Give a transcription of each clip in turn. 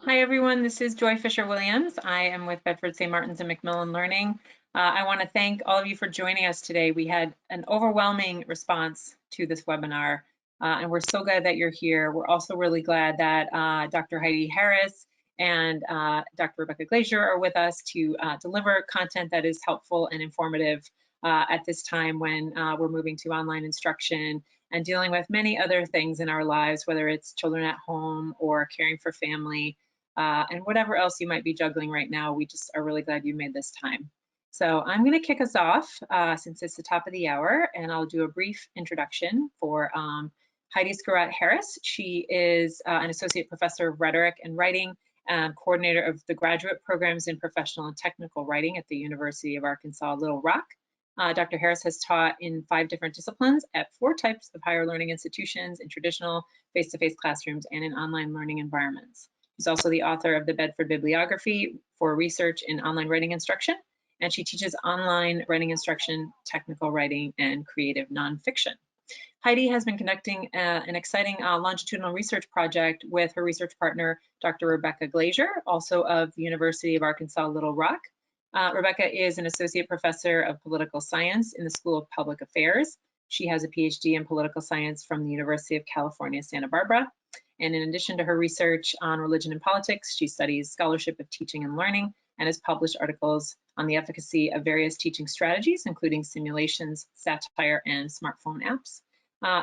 Hi, everyone. This is Joy Fisher-Williams. I am with Bedford St. Martin's and Macmillan Learning. I want to thank all of you for joining us today. We had an overwhelming response to this webinar, and we're so glad that you're here. We're also really glad that Dr. Heidi Harris and Dr. Rebecca Glazier are with us to deliver content that is helpful and informative at this time when we're moving to online instruction and dealing with many other things in our lives, whether it's children at home or caring for family. And whatever else you might be juggling right now, we just are really glad you made this time. So I'm going to kick us off since it's the top of the hour, and I'll do a brief introduction for Heidi Skurat Harris. She is an associate professor of rhetoric and writing and coordinator of the graduate programs in professional and technical writing at the University of Arkansas Little Rock. Dr. Harris has taught in 5 different disciplines at 4 types of higher learning institutions in traditional face-to-face classrooms and in online learning environments. She's also the author of the Bedford Bibliography for Research in Online Writing Instruction, and she teaches online writing instruction, technical writing, and creative nonfiction. Heidi has been conducting an exciting longitudinal research project with her research partner, Dr. Rebecca Glazier, also of the University of Arkansas Little Rock. Rebecca is an associate professor of political science in the School of Public Affairs. She has a PhD in political science from the University of California, Santa Barbara. And in addition to her research on religion and politics, she studies scholarship of teaching and learning and has published articles on the efficacy of various teaching strategies, including simulations, satire, and smartphone apps.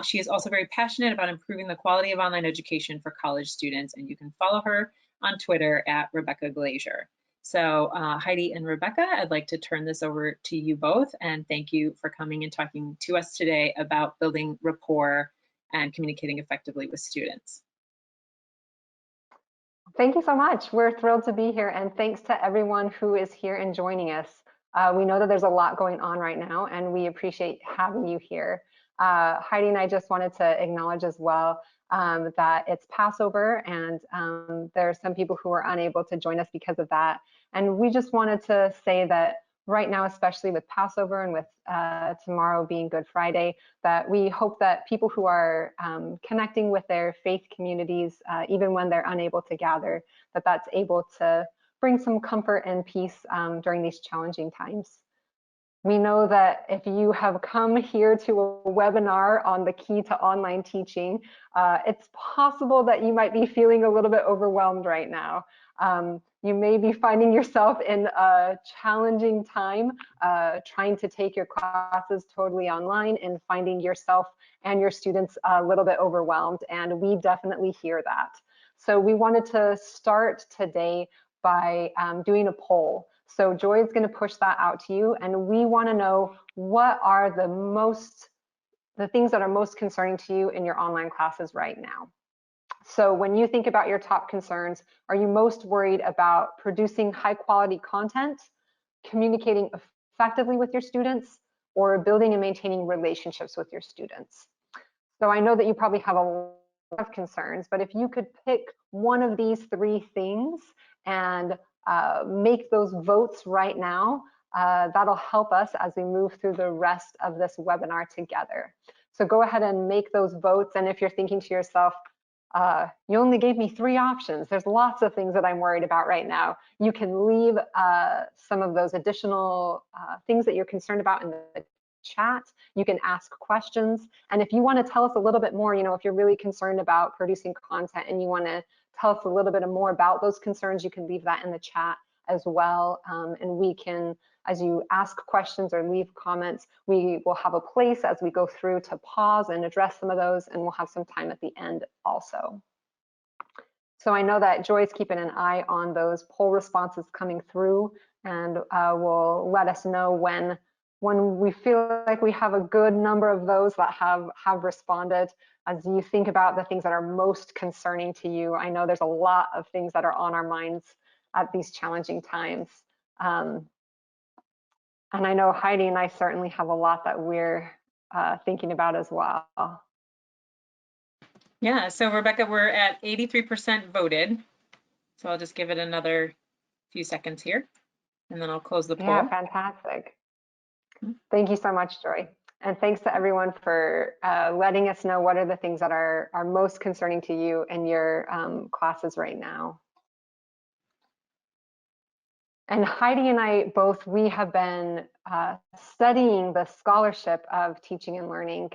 She is also very passionate about improving the quality of online education for college students, and you can follow her on Twitter at Rebecca Glazier. So Heidi and Rebecca, I'd like to turn this over to you both, and thank you for coming and talking to us today about building rapport and communicating effectively with students. Thank you so much. We're thrilled to be here, and thanks to everyone who is here and joining us. We know that there's a lot going on right now, and we appreciate having you here. Heidi and I just wanted to acknowledge as well that it's Passover, and there are some people who are unable to join us because of that. And we just wanted to say that right now, especially with Passover and with tomorrow being Good Friday, that we hope that people who are connecting with their faith communities, even when they're unable to gather, that that's able to bring some comfort and peace during these challenging times. We know that if you have come here to a webinar on the key to online teaching, it's possible that you might be feeling a little bit overwhelmed right now. You may be finding yourself in a challenging time trying to take your classes totally online and finding yourself and your students a little bit overwhelmed, and we definitely hear that. So we wanted to start today by doing a poll. So Joy is going to push that out to you, and we want to know what are the things that are most concerning to you in your online classes right now. So when you think about your top concerns, are you most worried about producing high quality content, communicating effectively with your students, or building and maintaining relationships with your students? So I know that you probably have a lot of concerns, but if you could pick one of these 3 things and make those votes right now, that'll help us as we move through the rest of this webinar together. So go ahead and make those votes. And if you're thinking to yourself, you only gave me 3 options, there's lots of things that I'm worried about right now, you can leave some of those additional things that you're concerned about in the chat. You can ask questions. And if you want to tell us a little bit more, if you're really concerned about producing content and you want to tell us a little bit more about those concerns, you can leave that in the chat as well. And we can, as you ask questions or leave comments, we will have a place as we go through to pause and address some of those, and we'll have some time at the end also. So I know that Joy's keeping an eye on those poll responses coming through, and will let us know when we feel like we have a good number of those that have responded. As you think about the things that are most concerning to you, I know there's a lot of things that are on our minds at these challenging times. And I know Heidi and I certainly have a lot that we're thinking about as well. Yeah, so Rebecca, we're at 83% voted. So I'll just give it another few seconds here, and then I'll close the poll. Yeah, fantastic. Thank you so much, Joy. And thanks to everyone for letting us know what are the things that are most concerning to you in your classes right now. And Heidi and I both, we have been studying the scholarship of teaching and learning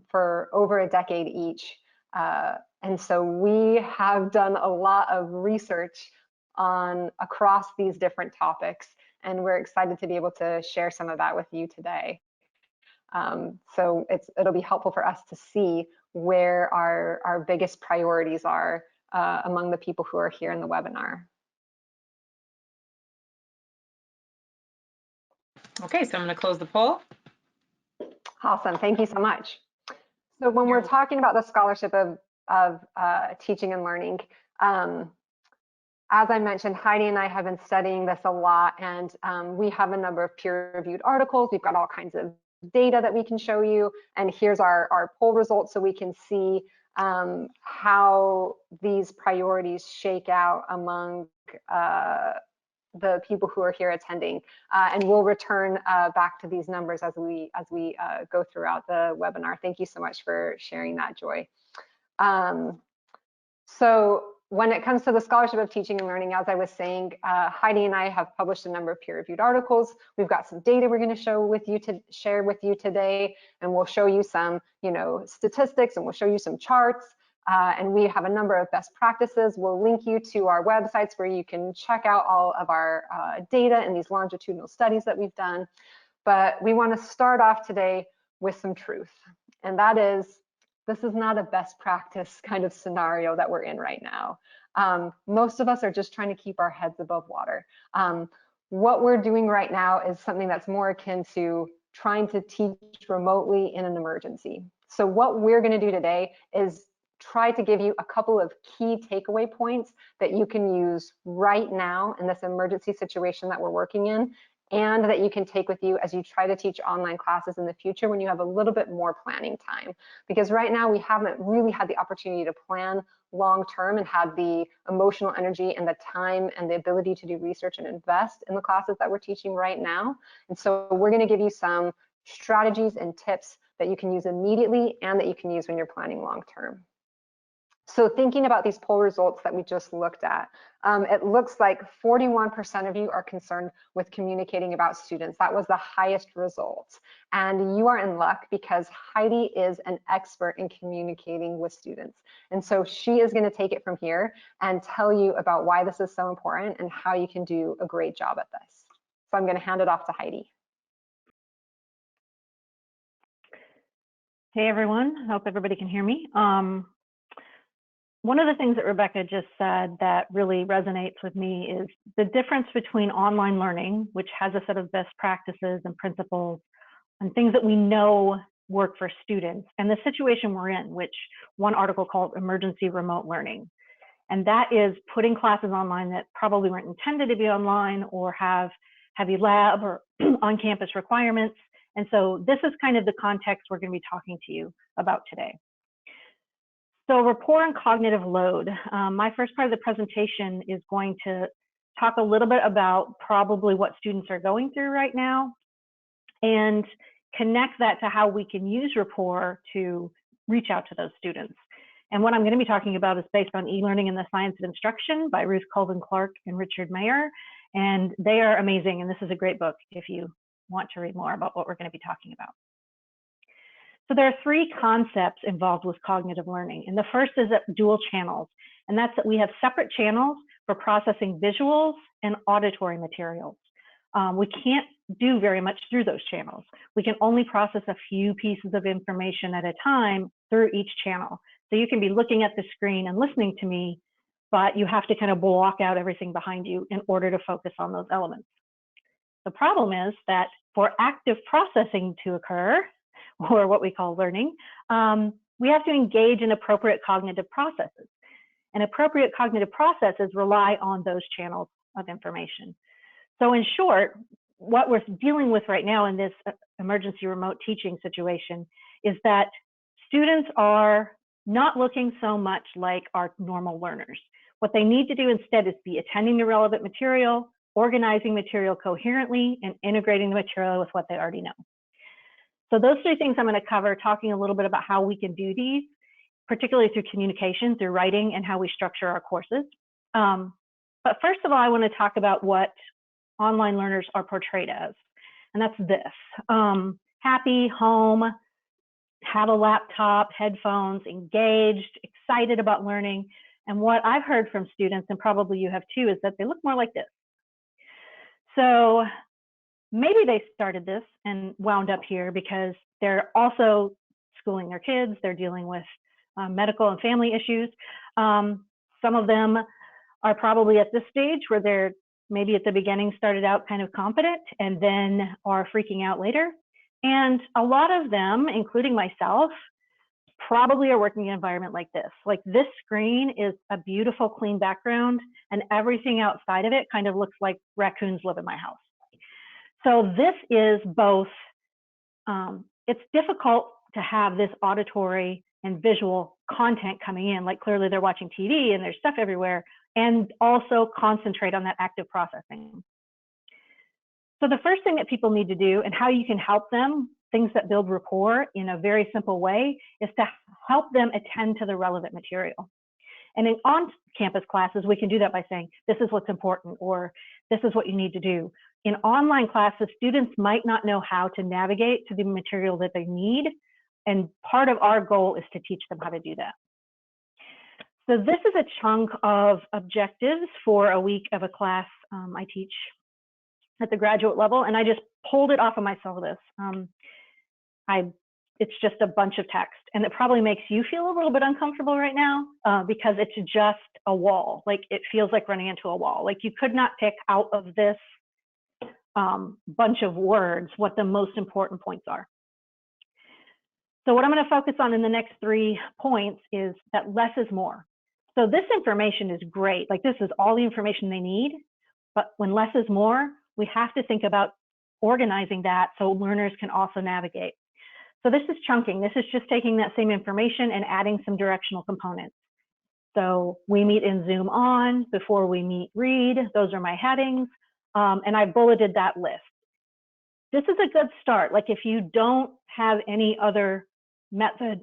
for over a decade each. And so we have done a lot of research on across these different topics, and we're excited to be able to share some of that with you today. So it'll be helpful for us to see where our biggest priorities are among the people who are here in the webinar. Okay, so I'm going to close the poll. Awesome, thank you so much. So when we're talking about the scholarship of teaching and learning, as I mentioned, Heidi and I have been studying this a lot, and we have a number of peer-reviewed articles. We've got all kinds of data that we can show you, and here's our poll results so we can see how these priorities shake out among the people who are here attending, and we'll return back to these numbers as we go throughout the webinar. Thank you so much for sharing that, Joy. So when it comes to the scholarship of teaching and learning, as I was saying, Heidi and I have published a number of peer-reviewed articles. We've got some data we're going to share with you today, and we'll show you some, statistics, and we'll show you some charts. And we have a number of best practices. We'll link you to our websites where you can check out all of our data and these longitudinal studies that we've done. But we want to start off today with some truth, and that is, this is not a best practice kind of scenario that we're in right now. Most of us are just trying to keep our heads above water. What we're doing right now is something that's more akin to trying to teach remotely in an emergency. So what we're going to do today is try to give you a couple of key takeaway points that you can use right now in this emergency situation that we're working in, and that you can take with you as you try to teach online classes in the future when you have a little bit more planning time. Because right now we haven't really had the opportunity to plan long term and had the emotional energy and the time and the ability to do research and invest in the classes that we're teaching right now. And so we're going to give you some strategies and tips that you can use immediately and that you can use when you're planning long term. So thinking about these poll results that we just looked at, it looks like 41% of you are concerned with communicating about students. That was the highest result. And you are in luck because Heidi is an expert in communicating with students. And so she is going to take it from here and tell you about why this is so important and how you can do a great job at this. So I'm going to hand it off to Heidi. Hey everyone, I hope everybody can hear me. One of the things that Rebecca just said that really resonates with me is the difference between online learning, which has a set of best practices and principles and things that we know work for students, and the situation we're in, which one article called emergency remote learning. And that is putting classes online that probably weren't intended to be online or have heavy lab or on-campus requirements. And so this is kind of the context we're going to be talking to you about today. So rapport and cognitive load. My first part of the presentation is going to talk a little bit about probably what students are going through right now and connect that to how we can use rapport to reach out to those students. And what I'm going to be talking about is based on E-Learning and the Science of Instruction by Ruth Colvin Clark and Richard Mayer. And they are amazing. And this is a great book if you want to read more about what we're going to be talking about. So there are three concepts involved with cognitive learning. And the first is dual channels. And that's that we have separate channels for processing visuals and auditory materials. We can't do very much through those channels. We can only process a few pieces of information at a time through each channel. So you can be looking at the screen and listening to me, but you have to kind of block out everything behind you in order to focus on those elements. The problem is that for active processing to occur, or what we call learning, we have to engage in appropriate cognitive processes. And appropriate cognitive processes rely on those channels of information. So in short, what we're dealing with right now in this emergency remote teaching situation is that students are not looking so much like our normal learners. What they need to do instead is be attending to relevant material, organizing material coherently, and integrating the material with what they already know. So those three things I'm going to cover, talking a little bit about how we can do these, particularly through communication, through writing, and how we structure our courses. But first of all, I want to talk about what online learners are portrayed as. And that's this. Happy, home, have a laptop, headphones, engaged, excited about learning. And what I've heard from students, and probably you have too, is that they look more like this. So maybe they started this and wound up here because they're also schooling their kids, they're dealing with medical and family issues. Some of them are probably at this stage where they're maybe at the beginning started out kind of confident and then are freaking out later. And a lot of them, including myself, probably are working in an environment like this. Like this screen is a beautiful, clean background, and everything outside of it kind of looks like raccoons live in my house. So this is both, it's difficult to have this auditory and visual content coming in, like clearly they're watching TV and there's stuff everywhere, and also concentrate on that active processing. So the first thing that people need to do and how you can help them, things that build rapport in a very simple way, is to help them attend to the relevant material. And in on-campus classes, we can do that by saying, this is what's important, or this is what you need to do. In online classes, students might not know how to navigate to the material that they need. And part of our goal is to teach them how to do that. So this is a chunk of objectives for a week of a class I teach at the graduate level, and I just pulled it off of my syllabus. It's just a bunch of text, and it probably makes you feel a little bit uncomfortable right now because it's just a wall. Like it feels like running into a wall. Like you could not pick out of this bunch of words what the most important points are. So what I'm going to focus on in the next 3 points is that less is more. So this information is great. Like this is all the information they need, but when less is more, we have to think about organizing that so learners can also navigate. So this is chunking. This is just taking that same information and adding some directional components. So we meet in Zoom on, before we meet read, those are my headings, and I bulleted that list. This is a good start. Like if you don't have any other method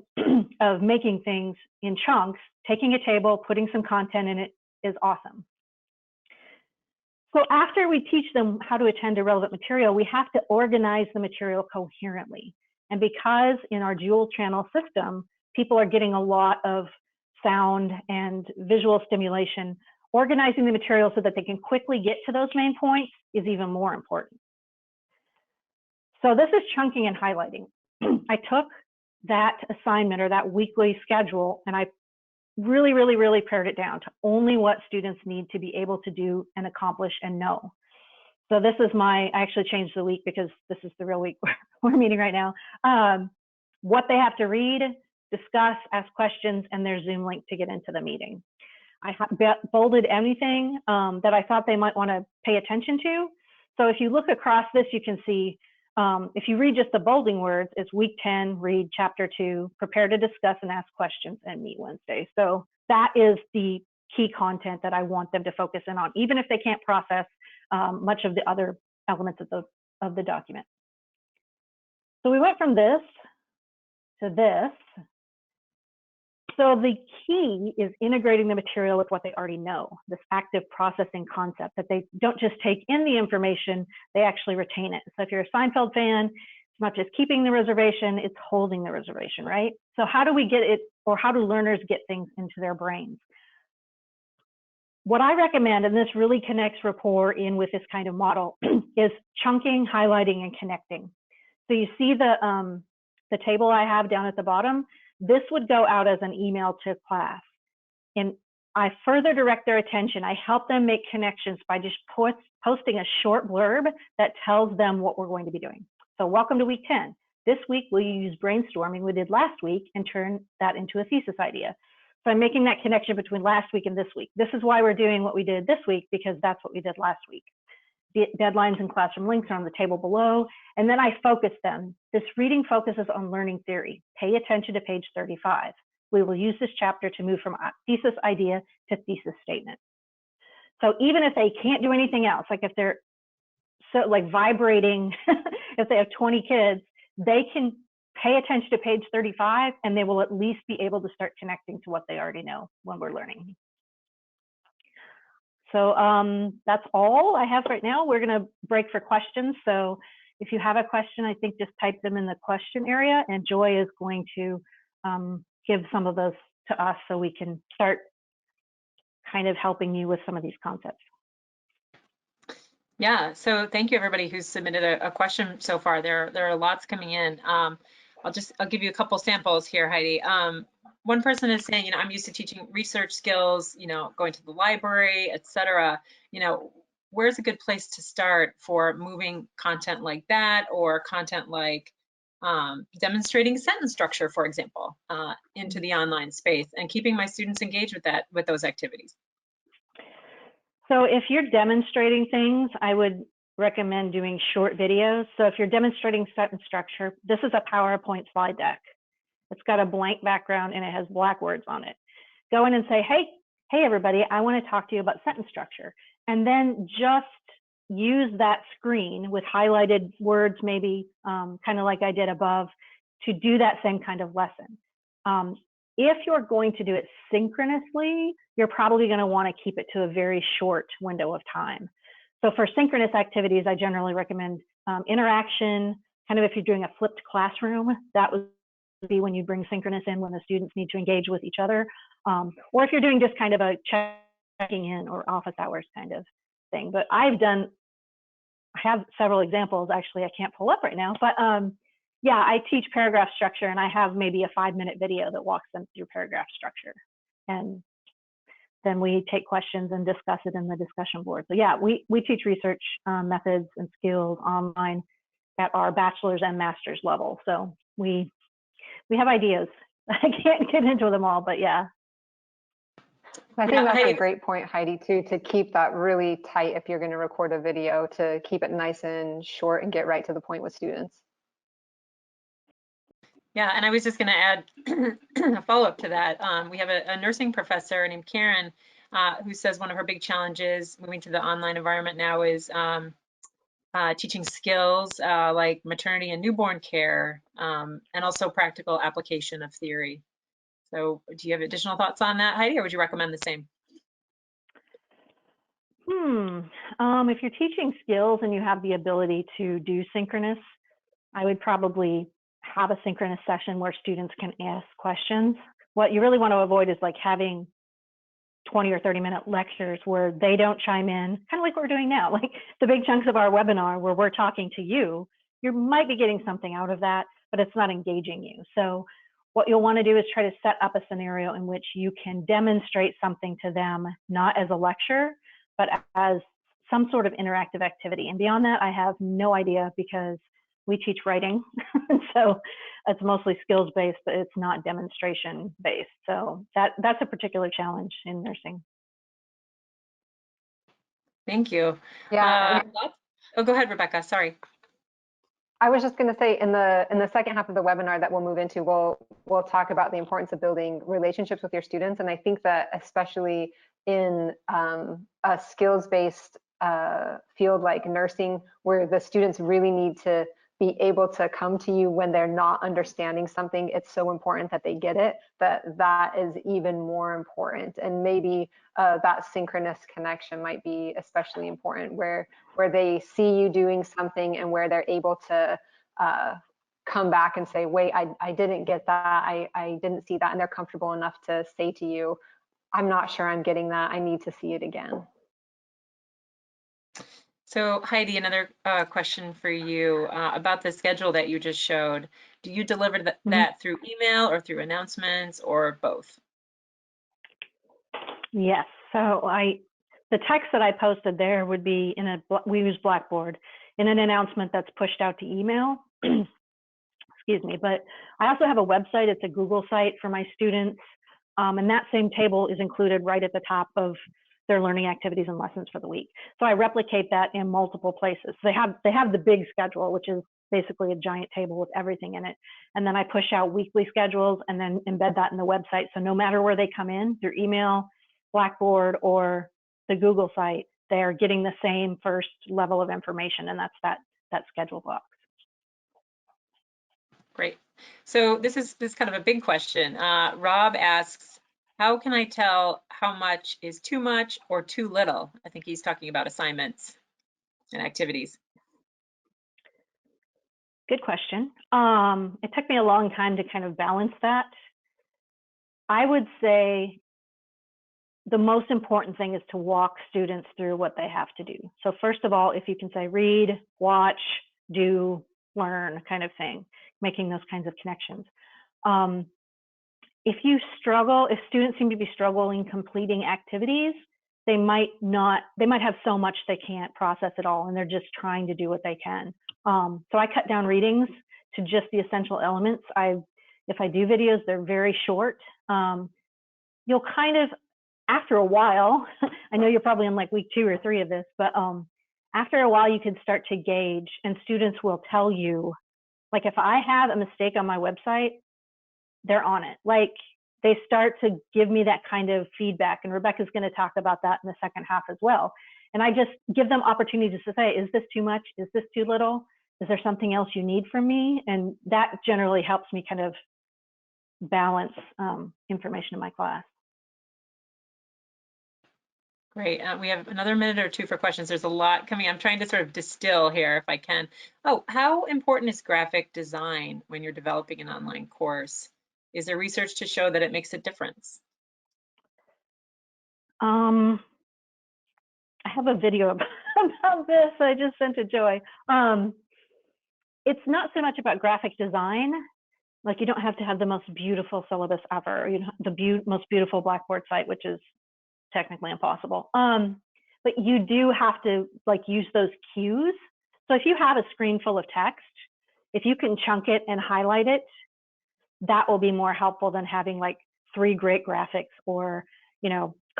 of making things in chunks, taking a table, putting some content in it is awesome. So after we teach them how to attend to relevant material, we have to organize the material coherently. And because in our dual channel system, people are getting a lot of sound and visual stimulation, organizing the material so that they can quickly get to those main points is even more important. So this is chunking and highlighting. I took that assignment or that weekly schedule and I really pared it down to only what students need to be able to do and accomplish and know. So this is I actually changed the week because this is the real week we're meeting right now. What they have to read, discuss, ask questions, and their Zoom link to get into the meeting. I bolded anything that I thought they might want to pay attention to. So if you look across this, you can see if you read just the bolding words, it's week 10, read chapter 2, prepare to discuss and ask questions, and meet Wednesday. So that is the key content that I want them to focus in on, even if they can't process much of the other elements of the document. So we went from this to this. So the key is integrating the material with what they already know, this active processing concept, that they don't just take in the information, they actually retain it. So if you're a Seinfeld fan, it's not just keeping the reservation, it's holding the reservation, right? So how do we get it, or how do learners get things into their brains? What I recommend, and this really connects rapport in with this kind of model, is chunking, highlighting, and connecting. So you see the table I have down at the bottom. This would go out as an email to class. And I further direct their attention. I help them make connections by just posting a short blurb that tells them what we're going to be doing. So welcome to week 10. This week, we'll use brainstorming we did last week and turn that into a thesis idea. So I'm making that connection between last week and this week. This is why we're doing what we did this week, because that's what we did last week. The deadlines and classroom links are on the table below. And then I focus them. This reading focuses on learning theory. Pay attention to page 35. We will use this chapter to move from thesis idea to thesis statement. So even if they can't do anything else, like if they're so like vibrating, if they have 20 kids, they can pay attention to page 35 and they will at least be able to start connecting to what they already know when we're learning. So that's all I have right now. We're going to break for questions. So if you have a question, I think just type them in the question area, and Joy is going to give some of those to us so we can start kind of helping you with some of these concepts. Yeah, so thank you everybody who's submitted a question so far. There are lots coming in. I'll give you a couple samples here, Heidi. One person is saying, I'm used to teaching research skills, going to the library, etc. Where's a good place to start for moving content like that, or content like demonstrating sentence structure, for example, into the online space, and keeping my students engaged with those activities? So if you're demonstrating things, I would recommend doing short videos. So if you're demonstrating sentence structure, this is a PowerPoint slide deck. It's got a blank background and it has black words on it. Go in and say, hey everybody, I want to talk to you about sentence structure. And then just use that screen with highlighted words, maybe kind of like I did above, to do that same kind of lesson. If you're going to do it synchronously, you're probably going to want to keep it to a very short window of time. So for synchronous activities, I generally recommend interaction, kind of if you're doing a flipped classroom, that would be when you bring synchronous in, when the students need to engage with each other. Or if you're doing just kind of a checking in or office hours kind of thing. But I have several examples, actually I can't pull up right now, but yeah, I teach paragraph structure, and I have maybe a 5-minute video that walks them through paragraph structure. And then we take questions and discuss it in the discussion board. So yeah, we teach research methods and skills online at our bachelor's and master's level. So we have ideas. I can't get into them all, but yeah. I think that's a great point, Heidi, too, to keep that really tight if you're going to record a video, to keep it nice and short and get right to the point with students. Yeah, and I was just going to add a follow-up to that. We have a nursing professor named Karen who says one of her big challenges moving to the online environment now is teaching skills like maternity and newborn care, and also practical application of theory. So do you have additional thoughts on that, Heidi, or would you recommend the same? If you're teaching skills and you have the ability to do synchronous, I would probably have a synchronous session where students can ask questions. What you really want to avoid is like having 20 or 30-minute lectures where they don't chime in, kind of like what we're doing now, like the big chunks of our webinar where we're talking to you. You might be getting something out of that, but it's not engaging you. So what you'll want to do is try to set up a scenario in which you can demonstrate something to them, not as a lecture, but as some sort of interactive activity. And beyond that, I have no idea, because we teach writing. So it's mostly skills-based, but it's not demonstration-based. So that's a particular challenge in nursing. Thank you. Yeah. Oh, go ahead, Rebecca. Sorry. I was just going to say, in the second half of the webinar that we'll move into, we'll talk about the importance of building relationships with your students. And I think that especially in a skills-based field like nursing, where the students really need to be able to come to you when they're not understanding something, it's so important that they get it, that is even more important. And maybe that synchronous connection might be especially important, where they see you doing something and where they're able to come back and say, wait, I didn't get that, I didn't see that, and they're comfortable enough to say to you, I'm not sure I'm getting that, I need to see it again. So Heidi, another question for you about the schedule that you just showed. Do you deliver that through email or through announcements, or both? Yes. So the text that I posted there would be we use Blackboard, in an announcement that's pushed out to email. Excuse me. But I also have a website. It's a Google site for my students. And that same table is included right at the top of their learning activities and lessons for the week. So I replicate that in multiple places. They have the big schedule, which is basically a giant table with everything in it. And then I push out weekly schedules and then embed that in the website. So no matter where they come in, through email, Blackboard, or the Google site, they're getting the same first level of information, and that's that schedule box. Great. So this is kind of a big question. Rob asks, how can I tell how much is too much or too little? I think he's talking about assignments and activities. Good question. It took me a long time to kind of balance that. I would say the most important thing is to walk students through what they have to do. So first of all, if you can say read, watch, do, learn kind of thing, making those kinds of connections. If students seem to be struggling completing activities, they might have so much they can't process it all and they're just trying to do what they can. So I cut down readings to just the essential elements. If I do videos, they're very short. You'll kind of, after a while, I know you're probably in like week 2 or 3 of this, but after a while you can start to gauge and students will tell you, like if I have a mistake on my website, they're on it. Like they start to give me that kind of feedback, and Rebecca's going to talk about that in the second half as well. And I just give them opportunities to say, is this too much? Is this too little? Is there something else you need from me? And that generally helps me kind of balance information in my class. Great. We have another minute or 2 for questions. There's a lot coming. I'm trying to sort of distill here if I can. Oh, how important is graphic design when you're developing an online course? Is there research to show that it makes a difference? I have a video about this. I just sent to Joy. It's not so much about graphic design. Like you don't have to have the most beautiful syllabus ever, the most beautiful Blackboard site, which is technically impossible. But you do have to like use those cues. So if you have a screen full of text, if you can chunk it and highlight it, that will be more helpful than having like 3 great graphics or,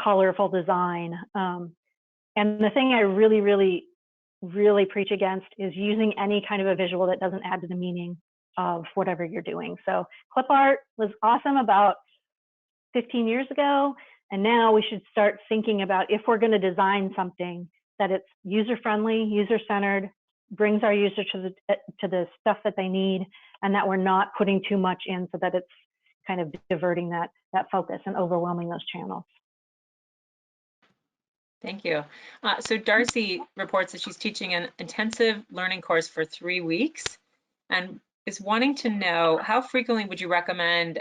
colorful design. And the thing I really, really, really preach against is using any kind of a visual that doesn't add to the meaning of whatever you're doing. So clip art was awesome about 15 years ago. And now we should start thinking about if we're going to design something that it's user-friendly, user-centered, brings our user to the stuff that they need, and that we're not putting too much in so that it's kind of diverting that focus and overwhelming those channels. Thank you. So Darcy reports that she's teaching an intensive learning course for 3 weeks and is wanting to know how frequently would you recommend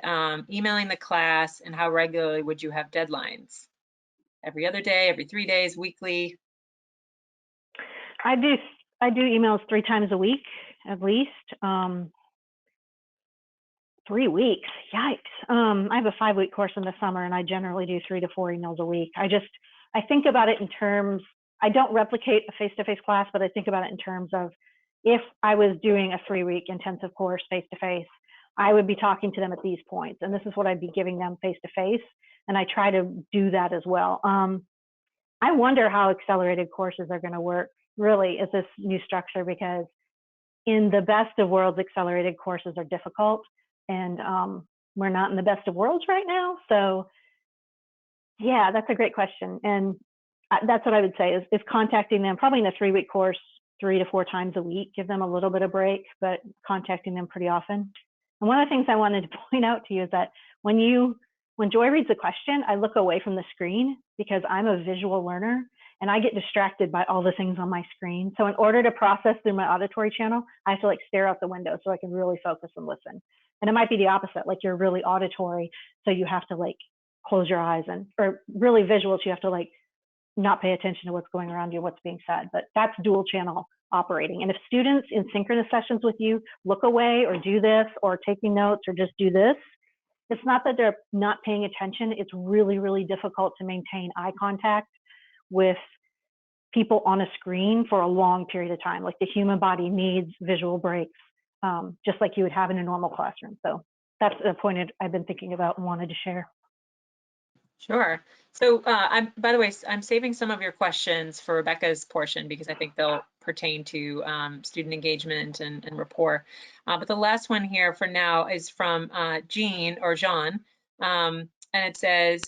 emailing the class and how regularly would you have deadlines? Every other day, every 3 days, weekly? I do emails 3 times a week at least. 3 weeks, yikes. I have a 5-week course in the summer and I generally do 3 to 4 emails a week. I think about it in terms, I don't replicate a face-to-face class, but I think about it in terms of if I was doing a 3-week intensive course face-to-face, I would be talking to them at these points. And this is what I'd be giving them face-to-face. And I try to do that as well. I wonder how accelerated courses are going to work really as this new structure, because in the best of worlds, accelerated courses are difficult. And we're not in the best of worlds right now. So yeah, that's a great question. And that's what I would say is contacting them probably in a 3-week course, 3 to 4 times a week, give them a little bit of break, but contacting them pretty often. And one of the things I wanted to point out to you is that when Joy reads a question, I look away from the screen because I'm a visual learner and I get distracted by all the things on my screen. So in order to process through my auditory channel, I have to like stare out the window so I can really focus and listen. And it might be the opposite, like you're really auditory, so you have to like close your eyes or really visual, so you have to like not pay attention to what's going around you, what's being said. But that's dual channel operating. And if students in synchronous sessions with you look away or do this or taking notes or just do this, it's not that they're not paying attention. It's really, really difficult to maintain eye contact with people on a screen for a long period of time. Like the human body needs visual breaks, just like you would have in a normal classroom. So that's a point I've been thinking about and wanted to share. Sure. So by the way, I'm saving some of your questions for Rebecca's portion because I think they'll pertain to student engagement and rapport. But the last one here for now is from Jean, and it says,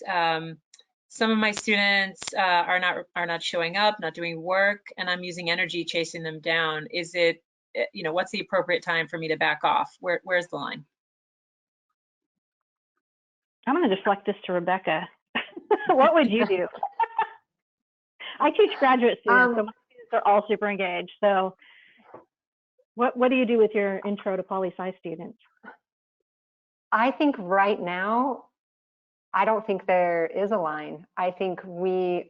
some of my students are not showing up, not doing work, and I'm using energy chasing them down. Is it, what's the appropriate time for me to back off? Where's the line? I'm going to deflect this to Rebecca. What would you do? I teach graduate students, so my students are all super engaged. So what do you do with your intro to poli-sci students? I think right now, I don't think there is a line. I think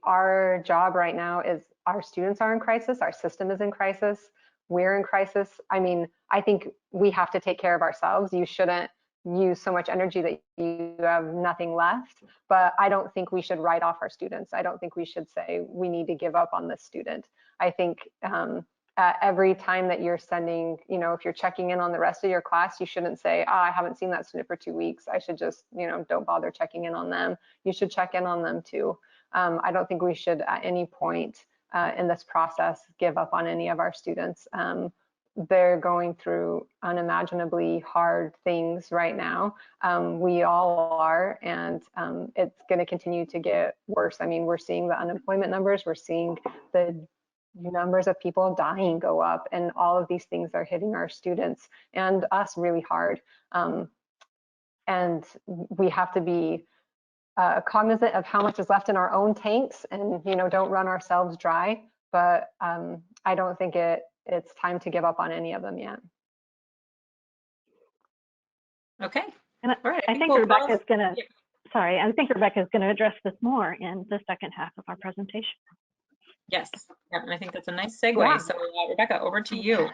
our job right now is our students are in crisis, our system is in crisis, we're in crisis. I mean, I think we have to take care of ourselves. You shouldn't use so much energy that you have nothing left, but I don't think we should write off our students. I don't think we should say we need to give up on this student. I think every time that you're sending, if you're checking in on the rest of your class, you shouldn't say, I haven't seen that student for 2 weeks. I should just, don't bother checking in on them. You should check in on them too. I don't think we should at any point in this process give up on any of our students. They're going through unimaginably hard things right now. We all are, and it's going to continue to get worse. I mean, we're seeing the unemployment numbers, we're seeing the numbers of people dying go up, and all of these things are hitting our students and us really hard. And we have to be cognizant of how much is left in our own tanks, and don't run ourselves dry. But I don't think it's time to give up on any of them yet. Okay. And all right. I think Rebecca's going to, sorry, I think Rebecca's going to address this more in the second half of our presentation. Yes, yeah, and I think that's a nice segue. Yeah. So Rebecca, over to you.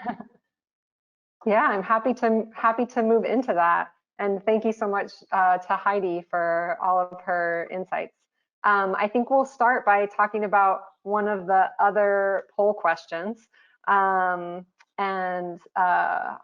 Yeah, I'm happy to move into that. And thank you so much to Heidi for all of her insights. I think we'll start by talking about one of the other poll questions. And that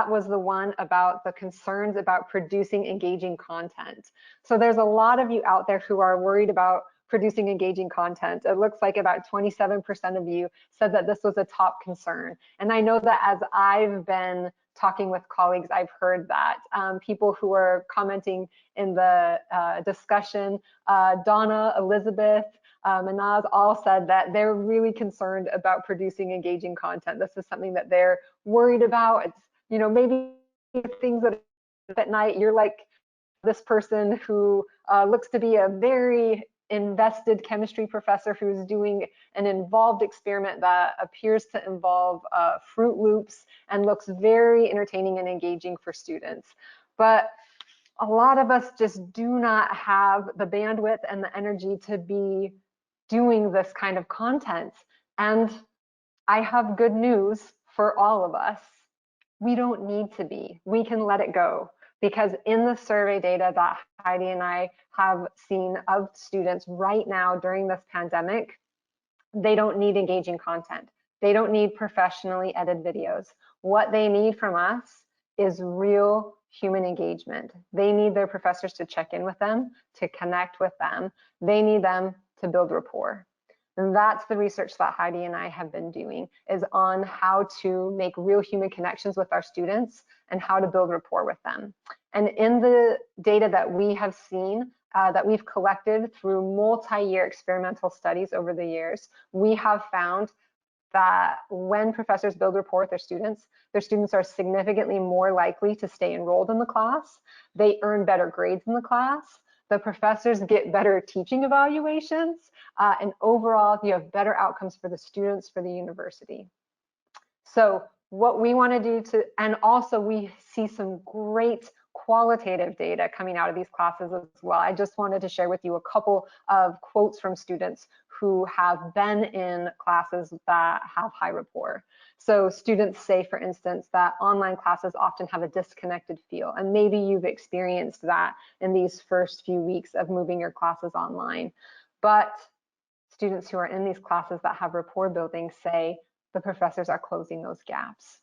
was the one about the concerns about producing engaging content. So there's a lot of you out there who are worried about producing engaging content. It looks like about 27% of you said that this was a top concern. And I know that as I've been talking with colleagues, I've heard that. People who are commenting in the discussion, Donna, Elizabeth, Manaz all said that they're really concerned about producing engaging content. This is something that they're worried about. It's, maybe things that at night you're like this person who looks to be a very invested chemistry professor who's doing an involved experiment that appears to involve Fruit Loops and looks very entertaining and engaging for students. But a lot of us just do not have the bandwidth and the energy to be doing this kind of content. And I have good news for all of us. We don't need to be. We can let it go. Because in the survey data that Heidi and I have seen of students right now during this pandemic, they don't need engaging content. They don't need professionally edited videos. What they need from us is real human engagement. They need their professors to check in with them, to connect with them. They need them to build rapport. And that's the research that Heidi and I have been doing, is on how to make real human connections with our students and how to build rapport with them. And in the data that we have seen, that we've collected through multi-year experimental studies over the years, we have found that when professors build rapport with their students are significantly more likely to stay enrolled in the class. They earn better grades in the class. The professors get better teaching evaluations, and overall, you have better outcomes for the students, for the university. So what we want to do and also we see some great qualitative data coming out of these classes as well. I just wanted to share with you a couple of quotes from students who have been in classes that have high rapport. So students say, for instance, that online classes often have a disconnected feel, and maybe you've experienced that in these first few weeks of moving your classes online. But students who are in these classes that have rapport building say the professors are closing those gaps.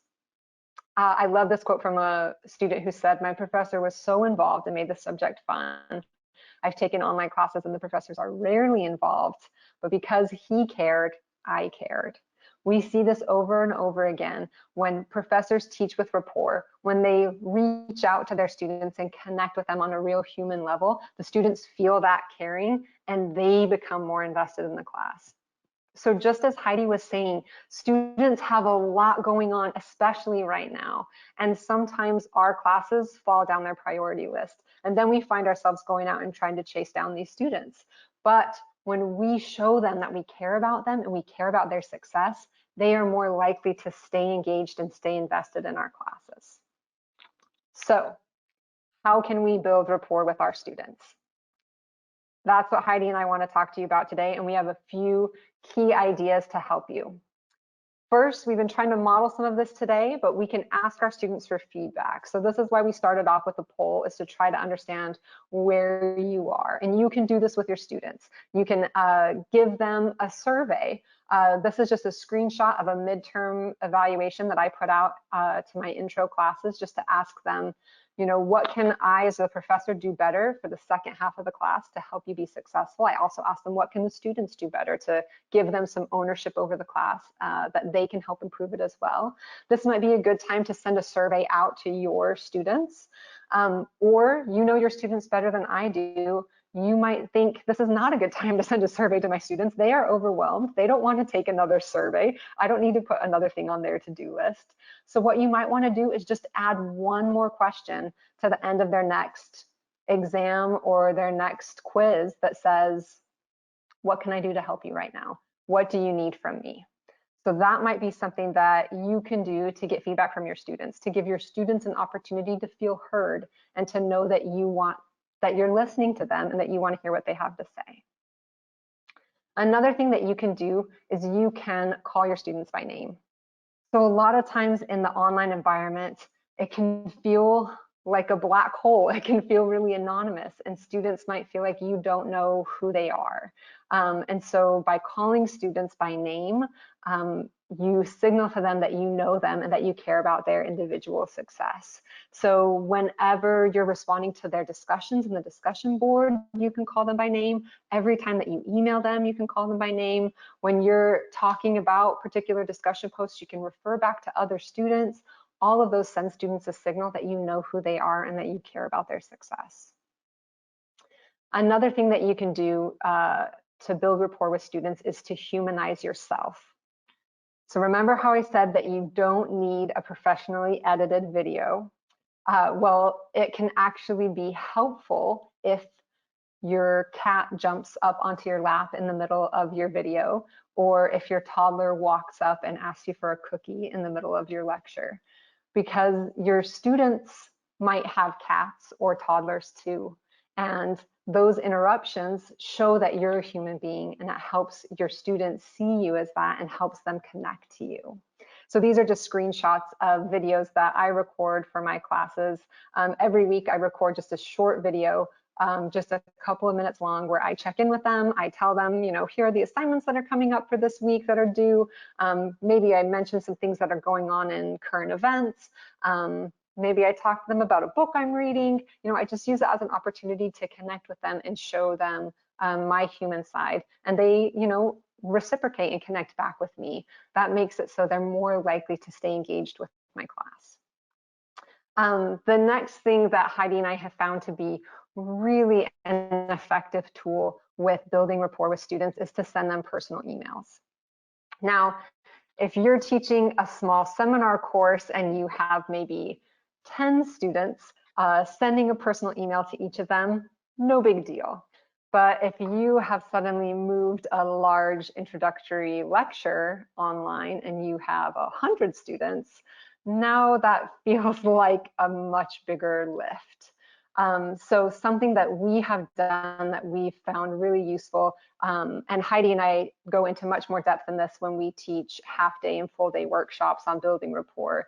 I love this quote from a student who said, my professor was so involved and made the subject fun. I've taken online classes and the professors are rarely involved, but because he cared, I cared. We see this over and over again when professors teach with rapport, when they reach out to their students and connect with them on a real human level, the students feel that caring and they become more invested in the class. So just as Heidi was saying, students have a lot going on, especially right now. And sometimes our classes fall down their priority list. And then we find ourselves going out and trying to chase down these students. But when we show them that we care about them and we care about their success, they are more likely to stay engaged and stay invested in our classes. So how can we build rapport with our students? That's what Heidi and I want to talk to you about today, and we have a few key ideas to help you. First, we've been trying to model some of this today, but we can ask our students for feedback. So this is why we started off with a poll, is to try to understand where you are. And you can do this with your students. You can give them a survey. This is just a screenshot of a midterm evaluation that I put out to my intro classes, just to ask them, you know, what can I as a professor do better for the second half of the class to help you be successful? I also asked them, what can the students do better to give them some ownership over the class, that they can help improve it as well. This might be a good time to send a survey out to your students, or you know your students better than I do. You might think this is not a good time to send a survey to my students. They are overwhelmed. They don't want to take another survey. I don't need to put another thing on their to-do list. So what you might want to do is just add one more question to the end of their next exam or their next quiz that says, what can I do to help you right now? What do you need from me? So that might be something that you can do to get feedback from your students, to give your students an opportunity to feel heard and to know that you're listening to them and that you want to hear what they have to say. Another thing that you can do is you can call your students by name. So a lot of times in the online environment, it can feel like a black hole. It can feel really anonymous, and students might feel like you don't know who they are. And so by calling students by name, you signal to them that you know them and that you care about their individual success. So whenever you're responding to their discussions in the discussion board, you can call them by name. Every time that you email them, you can call them by name. When you're talking about particular discussion posts, you can refer back to other students. All of those send students a signal that you know who they are and that you care about their success. Another thing that you can do to build rapport with students is to humanize yourself. So remember how I said that you don't need a professionally edited video? Well, it can actually be helpful if your cat jumps up onto your lap in the middle of your video, or if your toddler walks up and asks you for a cookie in the middle of your lecture, because your students might have cats or toddlers too. And those interruptions show that you're a human being, and that helps your students see you as that and helps them connect to you. So these are just screenshots of videos that I record for my classes. Every week I record just a short video, just a couple of minutes long, where I check in with them. I tell them, you know, here are the assignments that are coming up for this week that are due. Maybe I mention some things that are going on in current events. Maybe I talk to them about a book I'm reading. You know, I just use it as an opportunity to connect with them and show them my human side. And they, you know, reciprocate and connect back with me. That makes it so they're more likely to stay engaged with my class. The next thing that Heidi and I have found to be really an effective tool with building rapport with students is to send them personal emails. Now, if you're teaching a small seminar course and you have maybe 10 students, sending a personal email to each of them, no big deal. But if you have suddenly moved a large introductory lecture online and you have 100 students, now that feels like a much bigger lift. So something that we have done that we found really useful, and Heidi and I go into much more depth in this when we teach half-day and full-day workshops on building rapport,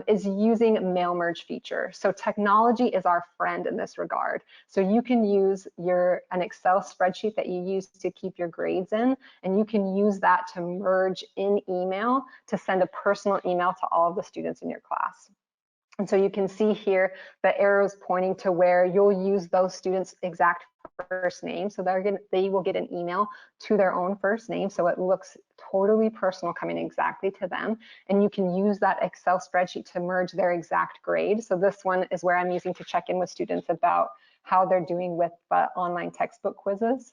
is using mail merge feature. So technology is our friend in this regard. So you can use an Excel spreadsheet that you use to keep your grades in, and you can use that to merge in email to send a personal email to all of the students in your class. And so you can see here the arrows pointing to where you'll use those students' exact first name. So they will get an email to their own first name. So it looks totally personal, coming exactly to them. And you can use that Excel spreadsheet to merge their exact grade. So this one is where I'm using to check in with students about how they're doing with online textbook quizzes.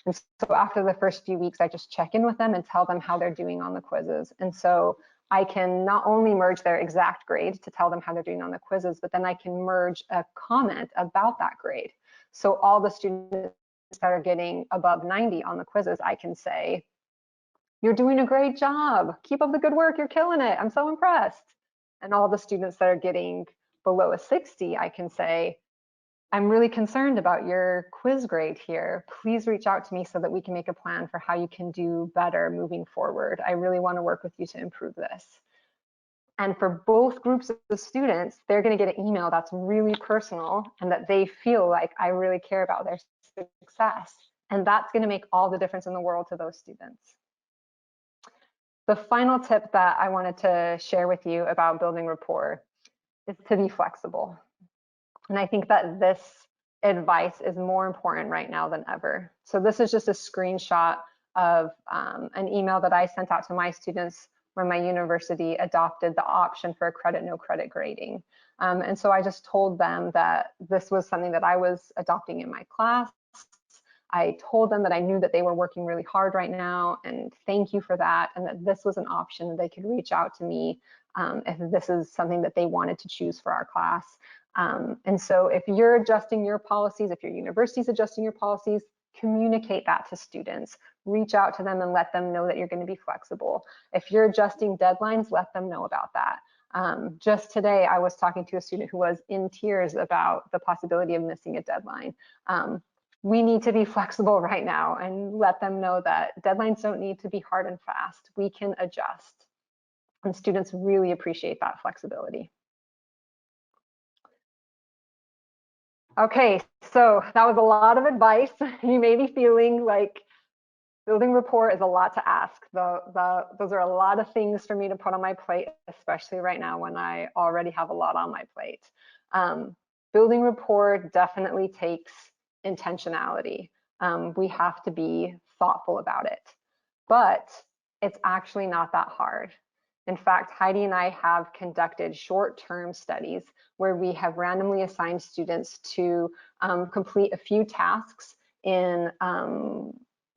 And so after the first few weeks, I just check in with them and tell them how they're doing on the quizzes. And so I can not only merge their exact grade to tell them how they're doing on the quizzes, but then I can merge a comment about that grade. So all the students that are getting above 90 on the quizzes, I can say, you're doing a great job. Keep up the good work. You're killing it. I'm so impressed. And all the students that are getting below a 60, I can say, I'm really concerned about your quiz grade here. Please reach out to me so that we can make a plan for how you can do better moving forward. I really want to work with you to improve this. And for both groups of students, they're going to get an email that's really personal and that they feel like I really care about their success. And that's going to make all the difference in the world to those students. The final tip that I wanted to share with you about building rapport is to be flexible. And I think that this advice is more important right now than ever. So this is just a screenshot of an email that I sent out to my students when my university adopted the option for credit, no credit grading. And so I just told them that this was something that I was adopting in my class. I told them that I knew that they were working really hard right now, and thank you for that, and that this was an option that they could reach out to me if this is something that they wanted to choose for our class. And so if you're adjusting your policies, if your university is adjusting your policies, communicate that to students. Reach out to them and let them know that you're going to be flexible. If you're adjusting deadlines, let them know about that. Just today, I was talking to a student who was in tears about the possibility of missing a deadline. We need to be flexible right now and let them know that deadlines don't need to be hard and fast. We can adjust. And students really appreciate that flexibility. Okay, so that was a lot of advice. You may be feeling like building rapport is a lot to ask. Those are a lot of things for me to put on my plate, especially right now when I already have a lot on my plate. Building rapport definitely takes intentionality. We have to be thoughtful about it, but it's actually not that hard. In fact, Heidi and I have conducted short-term studies where we have randomly assigned students to complete a few tasks in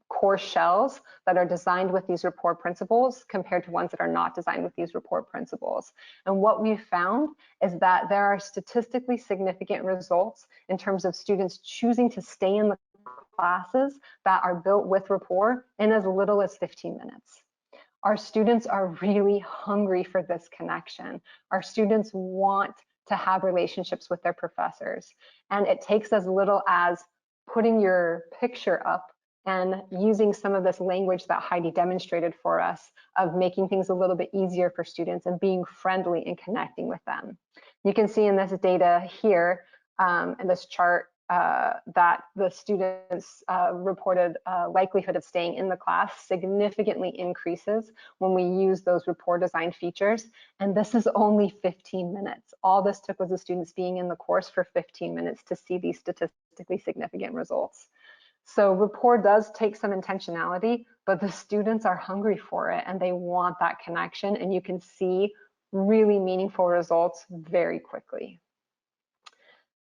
course shells that are designed with these rapport principles compared to ones that are not designed with these rapport principles. And what we've found is that there are statistically significant results in terms of students choosing to stay in the classes that are built with rapport in as little as 15 minutes. Our students are really hungry for this connection. Our students want to have relationships with their professors. And it takes as little as putting your picture up and using some of this language that Heidi demonstrated for us of making things a little bit easier for students and being friendly and connecting with them. You can see in this data here, in this chart, that the students' reported likelihood of staying in the class significantly increases when we use those rapport design features. And this is only 15 minutes. All this took was the students being in the course for 15 minutes to see these statistically significant results. So rapport does take some intentionality, but the students are hungry for it and they want that connection, and you can see really meaningful results very quickly.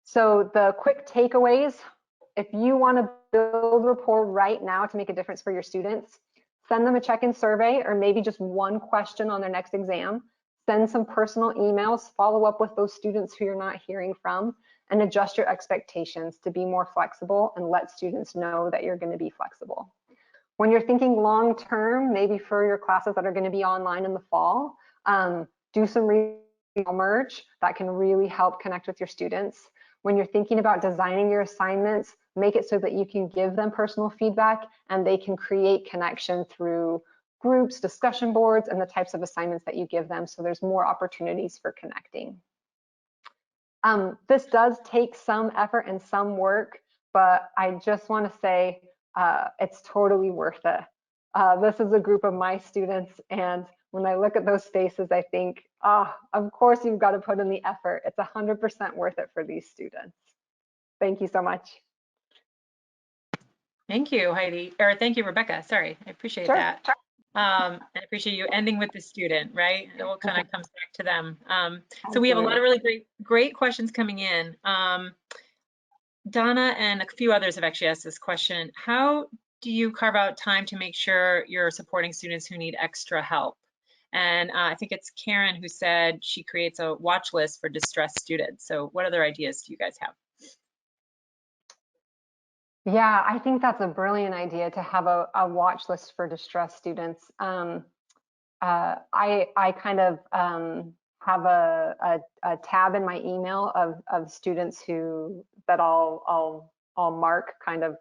So the quick takeaways, if you want to build rapport right now to make a difference for your students, send them a check-in survey or maybe just one question on their next exam. Send some personal emails, follow up with those students who you're not hearing from, and adjust your expectations to be more flexible and let students know that you're going to be flexible. When you're thinking long-term, maybe for your classes that are going to be online in the fall, do some merge that can really help connect with your students. When you're thinking about designing your assignments, make it so that you can give them personal feedback and they can create connection through groups, discussion boards, and the types of assignments that you give them, so there's more opportunities for connecting. This does take some effort and some work, but I just want to say it's totally worth it. This is a group of my students, and when I look at those faces, I think, of course you've got to put in the effort. It's 100% worth it for these students. Thank you so much. Thank you, Heidi, or thank you, Rebecca. Sorry, I appreciate that. Sure. I appreciate you ending with the student, right? It all kind of comes back to them. So we have a lot of really great questions coming in. Donna and a few others have actually asked this question. How do you carve out time to make sure you're supporting students who need extra help? And I think it's Karen who said she creates a watch list for distressed students. So what other ideas do you guys have? Yeah, I think that's a brilliant idea to have a watch list for distressed students. I kind of have a tab in my email of students that I'll mark kind of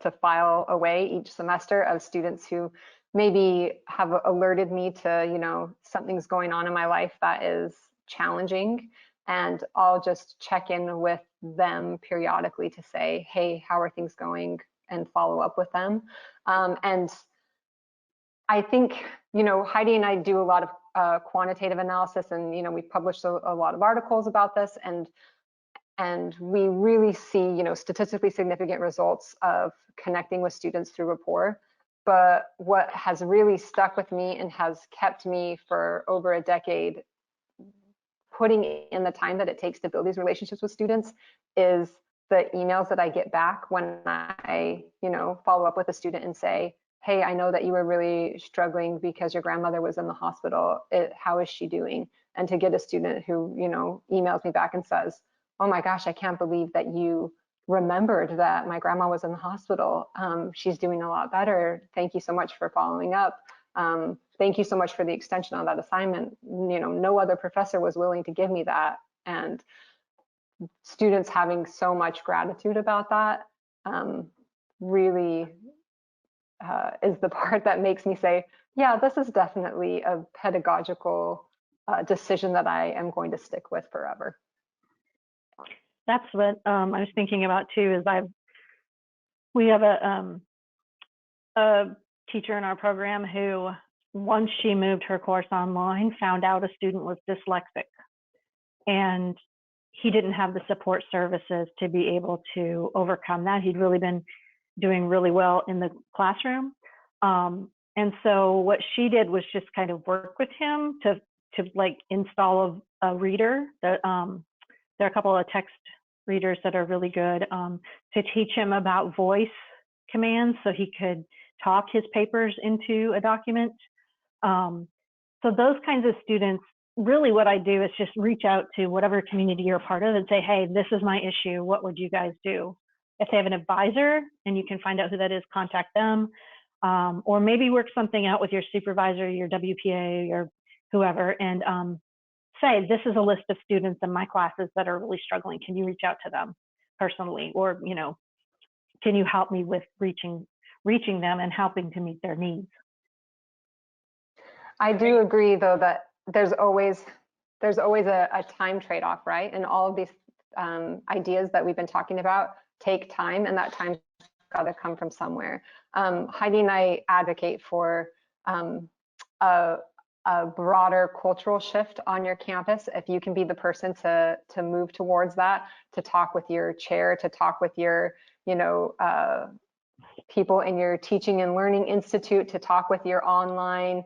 to file away each semester, of students who maybe have alerted me to, you know, something's going on in my life that is challenging, and I'll just check in with them periodically to say, hey, how are things going, and follow up with them. And I think, you know, Heidi and I do a lot of quantitative analysis, and, you know, we've published a lot of articles about this, and we really see, you know, statistically significant results of connecting with students through Rapport. But what has really stuck with me and has kept me for over a decade putting in the time that it takes to build these relationships with students is the emails that I get back when I, you know, follow up with a student and say, hey, I know that you were really struggling because your grandmother was in the hospital. How is she doing? And to get a student who, you know, emails me back and says, oh my gosh, I can't believe that you remembered that my grandma was in the hospital. She's doing a lot better. Thank you so much for following up. Thank you so much for the extension on that assignment. You know, no other professor was willing to give me that. And students having so much gratitude about that really is the part that makes me say, yeah, this is definitely a pedagogical decision that I am going to stick with forever. That's what I was thinking about too. Is we have a teacher in our program who, once she moved her course online, found out a student was dyslexic, and he didn't have the support services to be able to overcome that. He'd really been doing really well in the classroom. And so what she did was just kind of work with him to like install a reader. There are a couple of text readers that are really good, to teach him about voice commands so he could talk his papers into a document. So those kinds of students, really what I do is just reach out to whatever community you're a part of and say, hey, this is my issue. What would you guys do? If they have an advisor and you can find out who that is, contact them. Or maybe work something out with your supervisor, your WPA, or whoever, and say, this is a list of students in my classes that are really struggling. Can you reach out to them personally? Or, you know, can you help me with reaching them and helping to meet their needs? I do agree, though, that there's always a time trade-off, right? And all of these ideas that we've been talking about take time, and that time's got to come from somewhere. Heidi and I advocate for a broader cultural shift on your campus. If you can be the person to move towards that, to talk with your chair, to talk with your, you know, people in your teaching and learning institute, to talk with your online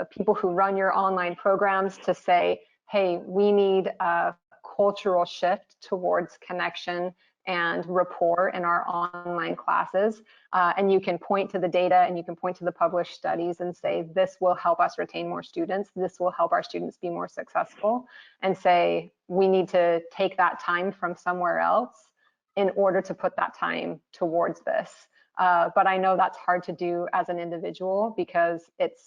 people who run your online programs, to say, hey, we need a cultural shift towards connection and rapport in our online classes. And you can point to the data and you can point to the published studies and say, this will help us retain more students. This will help our students be more successful. And say, we need to take that time from somewhere else in order to put that time towards this. But I know that's hard to do as an individual, because it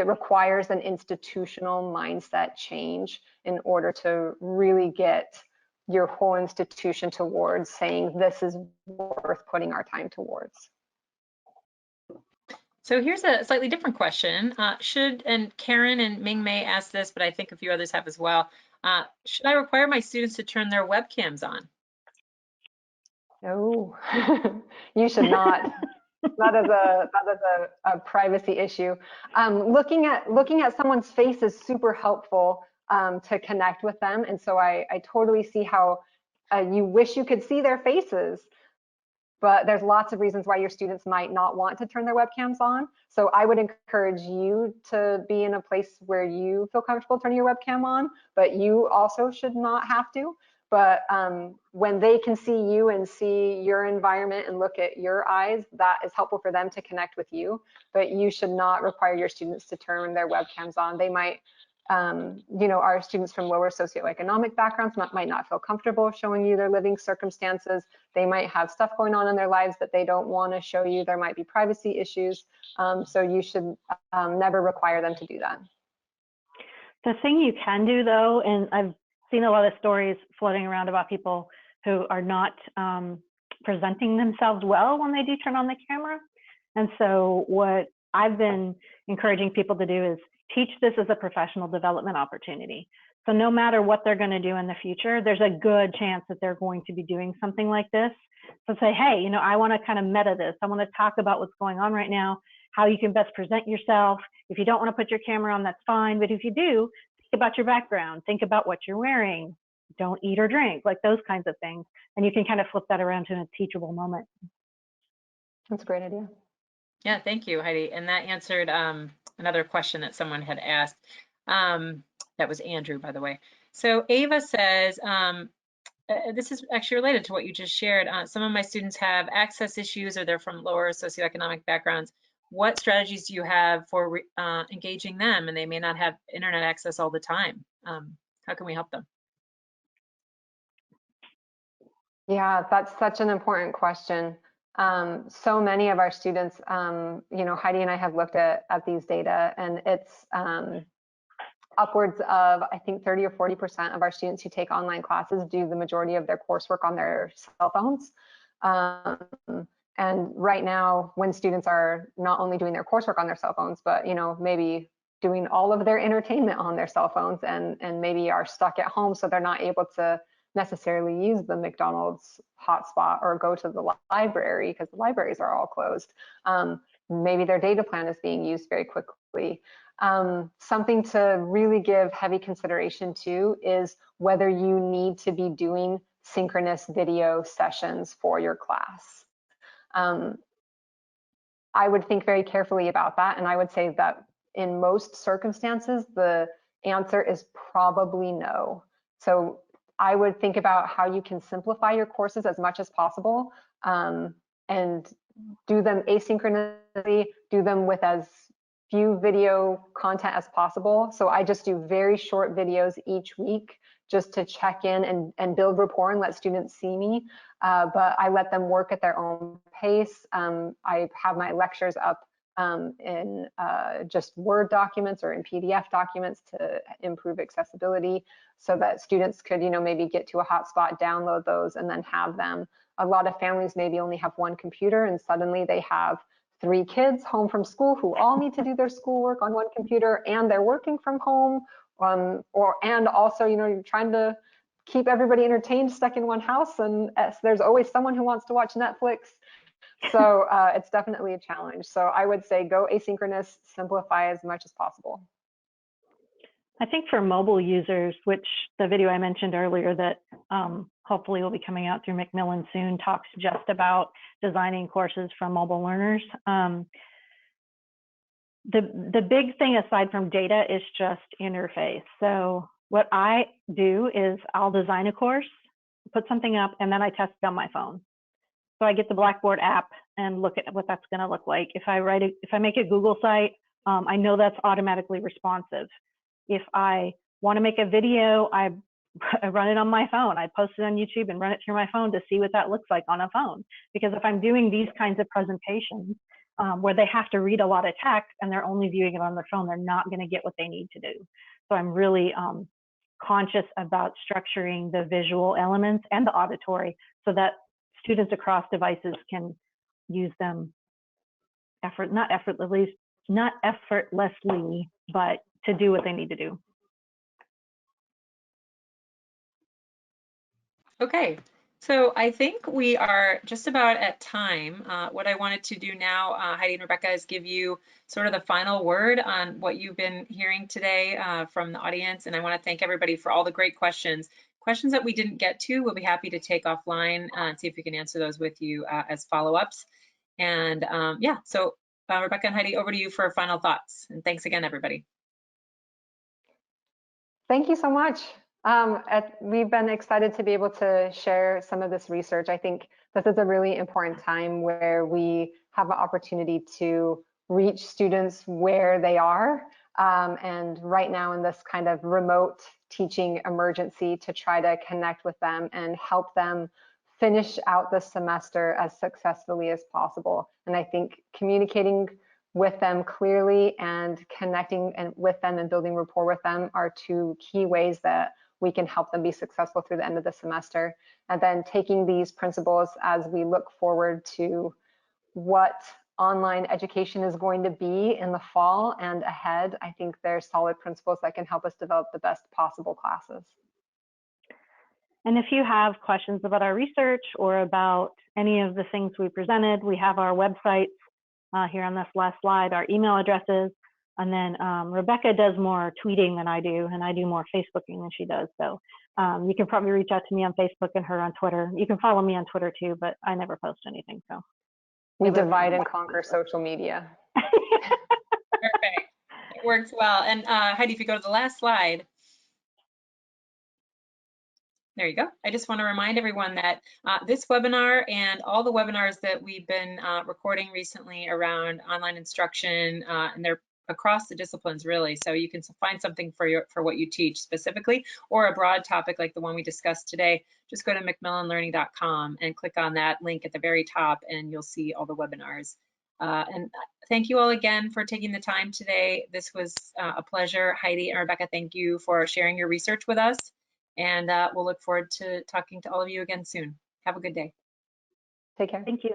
requires an institutional mindset change in order to really get your whole institution towards saying, this is worth putting our time towards. So here's a slightly different question. And Karen and Ming may ask this, but I think a few others have as well. Should I require my students to turn their webcams on? No, you should not. That is a privacy issue. Looking at someone's face is super helpful to connect with them, and so I totally see how you wish you could see their faces, but there's lots of reasons why your students might not want to turn their webcams on. So I would encourage you to be in a place where you feel comfortable turning your webcam on, but you also should not have to. but when they can see you and see your environment and look at your eyes, that is helpful for them to connect with you. But you should not require your students to turn their webcams on. They might, you know, our students from lower socioeconomic backgrounds might not feel comfortable showing you their living circumstances. They might have stuff going on in their lives that they don't want to show you. There might be privacy issues. So you should never require them to do that. The thing you can do though, and I've seen a lot of stories floating around about people who are not presenting themselves well when they do turn on the camera. And so what I've been encouraging people to do is teach this as a professional development opportunity. So no matter what they're going to do in the future, there's a good chance that they're going to be doing something like this. So say, hey, you know, I want to kind of meta this. I want to talk about what's going on right now, how you can best present yourself. If you don't want to put your camera on, that's fine. But if you do, think about your background, think about what you're wearing, don't eat or drink, like those kinds of things. And you can kind of flip that around to a teachable moment. That's a great idea. Yeah, thank you, Heidi. And that answered another question that someone had asked. That was Andrew, by the way. So Ava says, this is actually related to what you just shared. Some of my students have access issues or they're from lower socioeconomic backgrounds. What strategies do you have for engaging them? And they may not have internet access all the time. How can we help them? Yeah, that's such an important question. So many of our students, you know, Heidi and I have looked at these data, and it's upwards of, I think, 30 or 40% of our students who take online classes do the majority of their coursework on their cell phones. And right now, when students are not only doing their coursework on their cell phones, but, you know, maybe doing all of their entertainment on their cell phones, and maybe are stuck at home, so they're not able to necessarily use the McDonald's hotspot or go to the library because the libraries are all closed. Maybe their data plan is being used very quickly. Something to really give heavy consideration to is whether you need to be doing synchronous video sessions for your class. I would think very carefully about that, and I would say that in most circumstances, the answer is probably no. So I would think about how you can simplify your courses as much as possible, and do them asynchronously, do them with as few video content as possible. So I just do very short videos each week just to check in and build rapport and let students see me. But I let them work at their own pace. I have my lectures up in just Word documents or in PDF documents to improve accessibility so that students could, you know, maybe get to a hotspot, download those, and then have them. A lot of families maybe only have one computer, and suddenly they have 3 kids home from school who all need to do their schoolwork on one computer, and they're working from home, and also, you know, you're trying to keep everybody entertained stuck in one house, and there's always someone who wants to watch Netflix. So it's definitely a challenge. So I would say go asynchronous, simplify as much as possible. I think for mobile users, which the video I mentioned earlier that hopefully will be coming out through Macmillan soon, talks just about designing courses for mobile learners. The big thing aside from data is just interface. So what I do is I'll design a course, put something up, and then I test it on my phone. So I get the Blackboard app and look at what that's going to look like. If I make a Google site, I know that's automatically responsive. If I want to make a video, I run it on my phone. I post it on YouTube and run it through my phone to see what that looks like on a phone. Because if I'm doing these kinds of presentations where they have to read a lot of text and they're only viewing it on their phone, they're not going to get what they need to do. So I'm really conscious about structuring the visual elements and the auditory so that students across devices can use them not effortlessly, but to do what they need to do. Okay, so I think we are just about at time. What I wanted to do now, Heidi and Rebecca, is give you sort of the final word on what you've been hearing today from the audience. And I want to thank everybody for all the great questions. Questions that we didn't get to, we'll be happy to take offline and see if we can answer those with you as follow-ups. And yeah, so Rebecca and Heidi, over to you for final thoughts. And thanks again, everybody. Thank you so much. We've been excited to be able to share some of this research. I think this is a really important time where we have an opportunity to reach students where they are. And right now in this kind of remote teaching emergency, to try to connect with them and help them finish out the semester as successfully as possible. And I think communicating with them clearly and connecting with them and building rapport with them are two key ways that we can help them be successful through the end of the semester. And then taking these principles as we look forward to what online education is going to be in the fall and ahead, I think there's solid principles that can help us develop the best possible classes. And if you have questions about our research or about any of the things we presented, we have our websites here on this last slide, our email addresses, and then Rebecca does more tweeting than I do, and I do more Facebooking than she does. So you can probably reach out to me on Facebook and her on Twitter. You can follow me on Twitter too, but I never post anything. So we divide and conquer social media. Perfect. It works well. And Heidi, if you go to the last slide, there you go. I just want to remind everyone that this webinar and all the webinars that we've been recording recently around online instruction, and they're across the disciplines really. So you can find something for what you teach specifically, or a broad topic like the one we discussed today. Just go to mcmillanlearning.com and click on that link at the very top, and you'll see all the webinars. And thank you all again for taking the time today. This was a pleasure. Heidi and Rebecca, thank you for sharing your research with us. And we'll look forward to talking to all of you again soon. Have a good day. Take care. Thank you.